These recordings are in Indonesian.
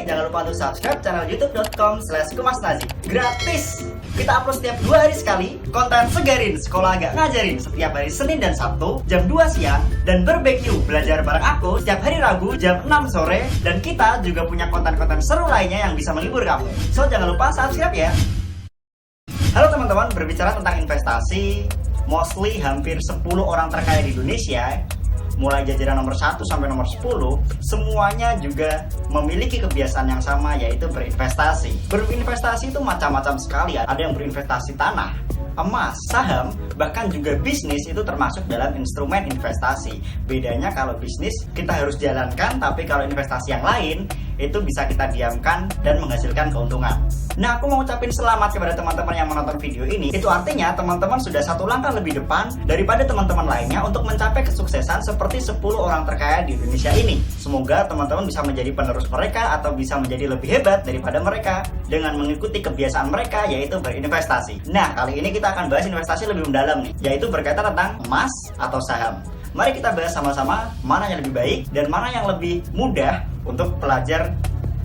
jangan lupa untuk subscribe channel youtube.com/kumasnazi. Gratis! Kita upload setiap 2 hari sekali, konten segarin, sekolah agak ngajarin setiap hari Senin dan Sabtu, jam 2 siang, dan barbecue belajar bareng aku setiap hari Rabu jam 6 sore, dan kita juga punya konten-konten seru lainnya yang bisa menghibur kamu. So, jangan lupa subscribe ya! Halo teman-teman, berbicara tentang investasi, mostly hampir 10 orang terkaya di Indonesia, mulai jajaran nomor 1 sampai nomor 10, semuanya juga memiliki kebiasaan yang sama, yaitu berinvestasi. Berinvestasi itu macam-macam sekali. Ada yang berinvestasi tanah, emas, saham, bahkan juga bisnis itu termasuk dalam instrumen investasi. Bedanya kalau bisnis kita harus jalankan, tapi kalau investasi yang lain itu bisa kita diamkan dan menghasilkan keuntungan. Nah, aku mau ucapin selamat kepada teman-teman yang menonton video ini. Itu artinya teman-teman sudah 1 langkah lebih depan daripada teman-teman lainnya untuk mencapai kesuksesan seperti 10 orang terkaya di Indonesia ini. Semoga teman-teman bisa menjadi penerus mereka atau bisa menjadi lebih hebat daripada mereka dengan mengikuti kebiasaan mereka, yaitu berinvestasi. Nah, kali ini kita akan bahas investasi lebih mendalam nih, yaitu berkaitan tentang emas atau saham. Mari kita bahas sama-sama mana yang lebih baik dan mana yang lebih mudah untuk pelajar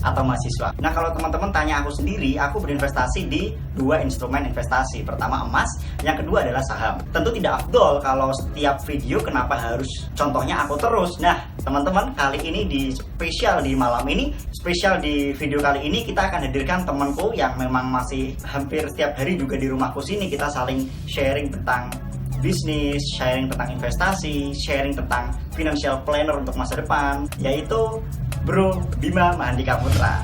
atau mahasiswa. Nah, kalau teman-teman tanya aku sendiri, aku berinvestasi di 2 instrumen investasi. Pertama emas, yang kedua adalah saham. Tentu tidak afdol kalau setiap video kenapa harus contohnya aku terus. Nah, teman-teman, kali ini di spesial di malam ini, spesial di video kali ini kita akan hadirkan temanku yang memang masih hampir setiap hari juga di rumahku sini. Kita saling sharing tentang bisnis, sharing tentang investasi, sharing tentang financial planner untuk masa depan, yaitu Bro Bima Mahandika Putra.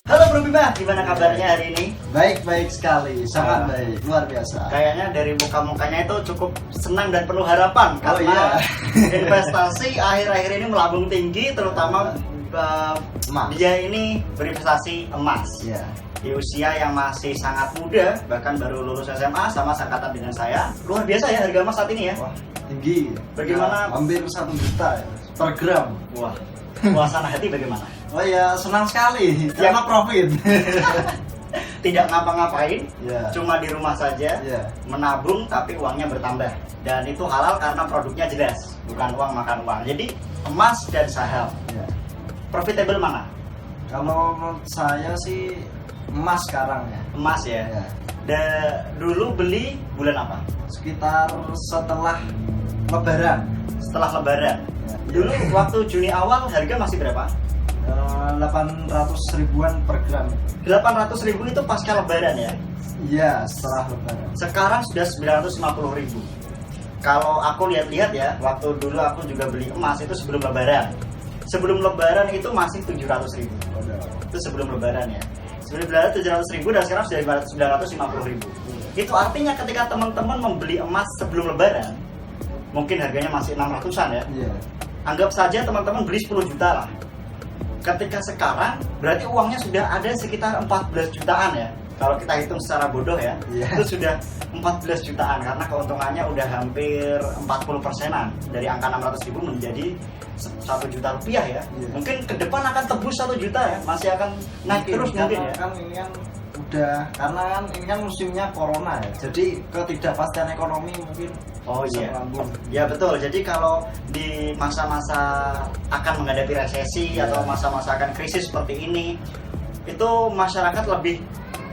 Halo Bro Bima, gimana kabarnya hari ini? Baik sekali, sangat baik, luar biasa. Kayaknya dari muka-mukanya itu cukup senang dan penuh harapan karena investasi akhir-akhir ini melambung tinggi, terutama dia ini berinvestasi emas. Yeah. Di usia yang masih sangat muda, bahkan baru lulus SMA sama seangkatan dengan saya. Luar biasa ya harga emas saat ini ya. Wah, tinggi. Bagaimana? Ya, hampir 1 juta ya, per gram. Wah, suasana hati bagaimana? Oh ya, senang sekali karena profit. Tidak ngapa-ngapain, Yeah. cuma di rumah saja, Yeah. menabung tapi uangnya bertambah. Dan itu halal karena produknya jelas, bukan uang makan uang. Jadi emas dan saham, Yeah. profitable mana? Kalau menurut saya sih emas sekarang ya. Emas ya. Yeah. Dulu beli bulan apa? Sekitar setelah Lebaran. Setelah Lebaran. Yeah. Dulu waktu Juni awal harga masih berapa? 800 ribuan per gram. 800 ribu itu pasca Lebaran ya? Iya, setelah Lebaran. Sekarang sudah 950 ribu. Kalau aku lihat-lihat ya, waktu dulu aku juga beli emas itu sebelum Lebaran. Sebelum Lebaran itu masih 700 ribu. Itu sebelum Lebaran ya. Sebelum Lebaran 700 ribu dan sekarang sudah 950 ribu. Itu artinya ketika teman-teman membeli emas sebelum Lebaran, mungkin harganya masih 600-an ya. Iya. Anggap saja teman-teman beli 10 juta lah. Ketika sekarang berarti uangnya sudah ada sekitar 14 jutaan ya. Kalau kita hitung secara bodoh ya, itu sudah 14 jutaan karena keuntungannya udah hampir 40%-an dari angka 600 ribu menjadi 1 juta rupiah ya. Mungkin ke depan akan tebus 1 juta ya, masih akan naik terus mungkin ya. Kan ini kan udah, karena kan ini kan musimnya corona ya, jadi ketidakpastian ekonomi mungkin. Oh iya, ya betul. Jadi kalau di masa-masa akan menghadapi resesi atau masa-masa akan krisis seperti ini, itu masyarakat lebih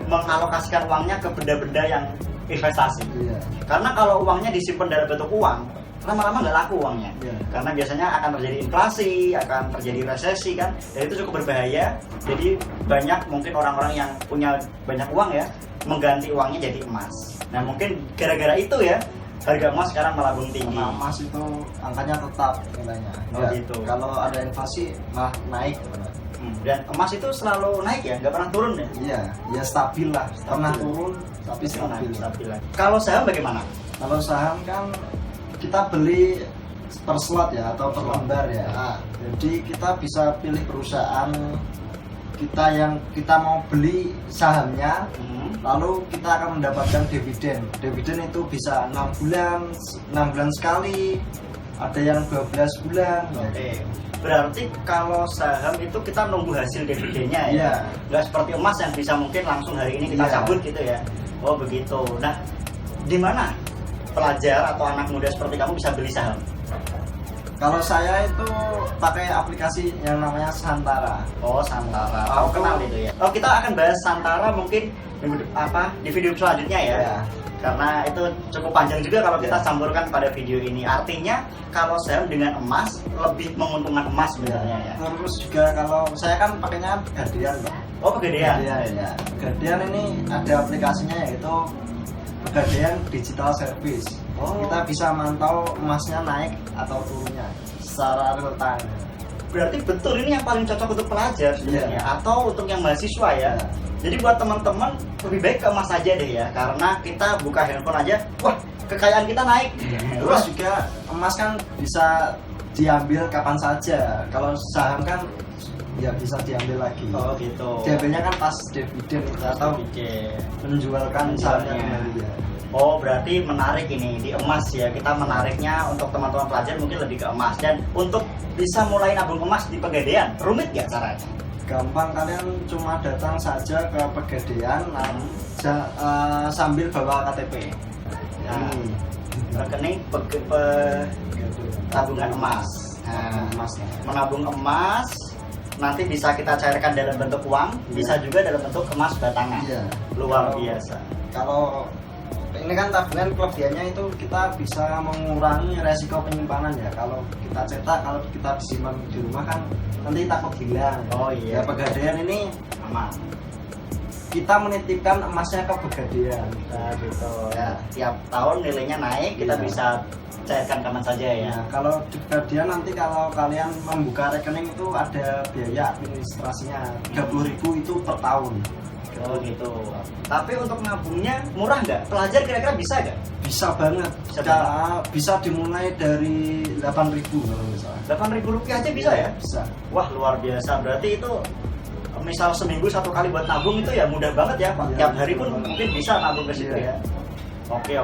mengalokasikan uangnya ke benda-benda yang investasi. Iya. Karena kalau uangnya disimpan dalam bentuk uang, lama-lama nggak laku uangnya. Iya. Karena biasanya akan terjadi inflasi, akan terjadi resesi kan, dan itu cukup berbahaya. Jadi banyak mungkin orang-orang yang punya banyak uang ya, mengganti uangnya jadi emas. Nah mungkin gara-gara itu ya, harga emas sekarang melambung tinggi. Karena emas itu angkanya tetap nilainya. Oh gitu. Kalau ada inflasi malah naik. Dan emas itu selalu naik ya, nggak pernah turun ya? Iya, ya stabil lah. Pernah turun tapi stabil. Kalau saham bagaimana? Kalau saham kan kita beli per slot ya atau per lembar ya. Jadi kita bisa pilih perusahaan kita yang kita mau beli sahamnya, lalu kita akan mendapatkan dividen. Dividen itu bisa 6 bulan sekali, ada yang 12 bulan. Oke. Berarti kalau saham itu kita nunggu hasil dividennya ya? Iya. Nggak seperti emas yang bisa mungkin langsung hari ini kita cabut gitu ya? Oh begitu. Nah, di mana pelajar atau anak muda seperti kamu bisa beli saham? Kalau saya itu pakai aplikasi yang namanya Santara. Oh, Santara. Oh, Aku kenal itu ya. Oh, kita akan bahas Santara mungkin di video selanjutnya ya. Ya. Karena itu cukup panjang juga kalau kita Ya. campurkan pada video ini. Artinya kalau saham dengan emas lebih menguntungkan emas sebenarnya ya. Terus juga kalau saya kan pakainya Pegadaian, Pak. Oh, Pegadaian. Ya. Pegadaian ini ada aplikasinya yaitu Pegadaian Digital Service. Oh. Kita bisa mantau emasnya naik atau turunnya secara real time. Berarti betul ini yang paling cocok untuk pelajar sebenarnya Iya. atau untuk yang mahasiswa ya. Iya. Jadi buat teman-teman lebih baik ke emas aja deh ya, karena kita buka handphone aja, wah kekayaan kita naik. Terus juga emas kan bisa diambil kapan saja. Kalau saham kan ya bisa diambil lagi. Oh gitu. Diambilnya kan pas dividen atau menjualkan sahamnya kembali ya. Oh berarti menarik ini di emas ya, kita menariknya untuk teman-teman pelajar mungkin lebih ke emas. Dan untuk bisa mulai nabung emas di Pegadaian, rumit gak caranya? Gampang, kalian cuma datang saja ke Pegadaian sambil bawa KTP. Nah, rekening tabungan emas. Nah, Emas. menabung emas nanti bisa kita cairkan dalam bentuk uang, bisa juga dalam bentuk emas batangan. Iya. Luar Kalau- biasa. Kalau ini kan tabungan kelebihannya itu kita bisa mengurangi resiko penyimpanan ya. Kalau kita cetak, kalau kita disimpan di rumah kan nanti takut hilang. Oh iya. Ya Pegadaian ini Aman. kita menitipkan emasnya ke Pegadaian. Nah, gitu ya. Tiap tahun nilainya naik, kita Iya. bisa cairkan kapan saja ya. Ya, kalau di Pegadaian nanti kalau kalian membuka rekening itu ada biaya administrasinya 30.000 itu per tahun. Oh gitu. Tapi untuk nabungnya murah nggak? Pelajar kira-kira bisa nggak? Bisa banget. Bisa Bisa dimulai dari 8.000 kalau misalnya. Rp8.000 aja bisa ya? Bisa. Wah luar biasa. Berarti itu misal seminggu 1 kali buat nabung itu ya mudah banget ya Pak. Iya, Tiap hari pun betul. mungkin bisa nabung ke situ Iya. ya. Oke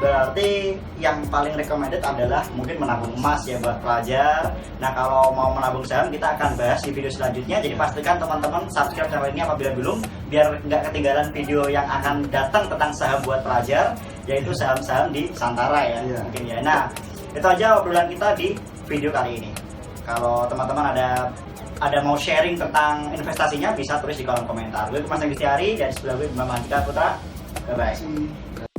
berarti yang paling recommended adalah mungkin menabung emas ya buat pelajar. Nah kalau mau menabung saham kita akan bahas di video selanjutnya. Jadi pastikan teman-teman subscribe channel ini apabila belum, biar nggak ketinggalan video yang akan datang tentang saham buat pelajar, yaitu saham-saham di Santara ya. Iya. Mungkin ya. Nah itu aja obrolan kita di video kali ini. Kalau teman-teman ada mau sharing tentang investasinya bisa tulis di kolom komentar. Gue Mas Anggis Tiari dan sebelah gue Bambang Andika Putra. Bye bye.